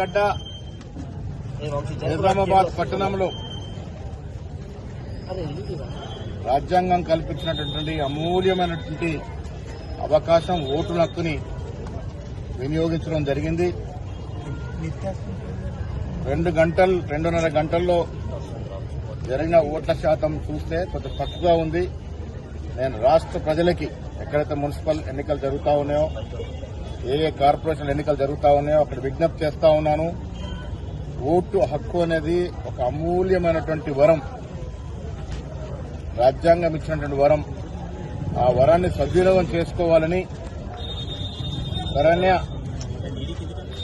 గడ్డ నిజామాబాద్ పట్టణంలో రాజ్యాంగం కల్పించినటువంటి అమూల్యమైనటువంటి అవకాశం ఓటు హక్కుని వినియోగించడం జరిగింది. 2.5 గంటల్లో జరిగిన ఓట్ల శాతం చూస్తే కొంత తక్కువగా ఉంది. నేను రాష్ట్ర ప్రజలకి ఎక్కడైతే మున్సిపల్ ఎన్నికలు జరుగుతూ ఉన్నాయో, ఏ కార్పొరేషన్ ఎన్నికలు జరుగుతూ ఉన్నాయో అక్కడ విజ్ఞప్తి చేస్తా ఉన్నాను. ఓటు హక్కు అనేది ఒక అమూల్యమైనటువంటి వరం, రాజ్యాంగం ఇచ్చినటువంటి వరం. ఆ వరాన్ని సద్వినియోగం చేసుకోవాలని, సరైన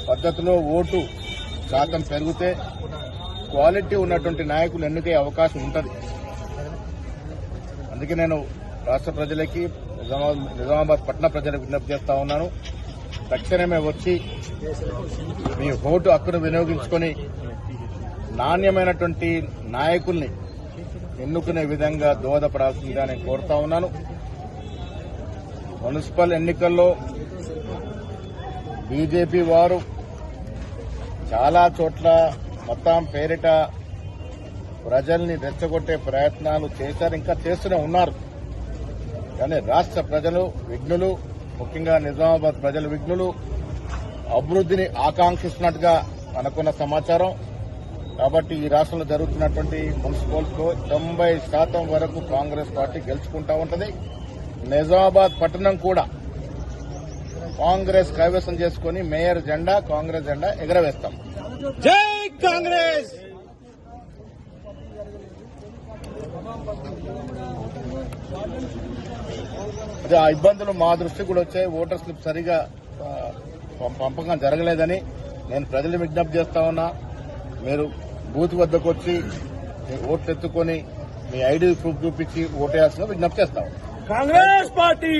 పద్ధతిలో ఓటు శాతం పెరిగితే క్వాలిటీ ఉన్నటువంటి నాయకులు ఎన్నికే అవకాశం ఉంటుంది. అందుకే నేను రాష్ట్ర ప్రజలకి, నిజామాబాద్ పట్టణ ప్రజలకు విజ్ఞప్తి చేస్తా ఉన్నాను. తక్షణమే వచ్చి మీ ఓటు హక్కును వినియోగించుకొని నాణ్యమైనటువంటి నాయకుల్ని ఎన్నుకునే విధంగా దోహదపడాల్సిందిగా నేను కోరుతా ఉన్నాను. మున్సిపల్ ఎన్నికల్లో బీజేపీ వారు చాలా చోట్ల మొత్తం పేరిట ప్రజల్ని రెచ్చగొట్టే ప్రయత్నాలు చేశారు, ఇంకా చేస్తూనే ఉన్నారు. కానీ రాష్ట్ర ప్రజలు విఘ్నులు, ముఖ్యంగా నిజామాబాద్ ప్రజలు విఘ్నులు, అభివృద్దిని ఆకాంక్షిస్తున్నట్టుగా మనకున్న సమాచారం. కాబట్టి ఈ రాష్ట్రంలో జరుగుతున్నటువంటి మున్సిపల్స్లో 90% వరకు కాంగ్రెస్ పార్టీ గెలుచుకుంటా ఉంటుంది. నిజామాబాద్ పట్టణం కూడా కాంగ్రెస్ కైవసం చేసుకుని మేయర్ జెండా, కాంగ్రెస్ జెండా ఎగరవేస్తాం. జై కాంగ్రెస్. అదే ఆ ఇబ్బందులు మా దృష్టికి కూడా వచ్చాయి. ఓటర్ స్లిప్ సరిగా పంపకం జరగలేదని నేను ప్రజలు విజ్ఞప్తి చేస్తా ఉన్నా. మీరు బూత్ వద్దకు వచ్చి మీ ఓట్లు ఎత్తుకొని మీ ఐడి ప్రూఫ్ చూపించి ఓటేయాల్సిన విజ్ఞప్తి చేస్తాం. కాంగ్రెస్ పార్టీ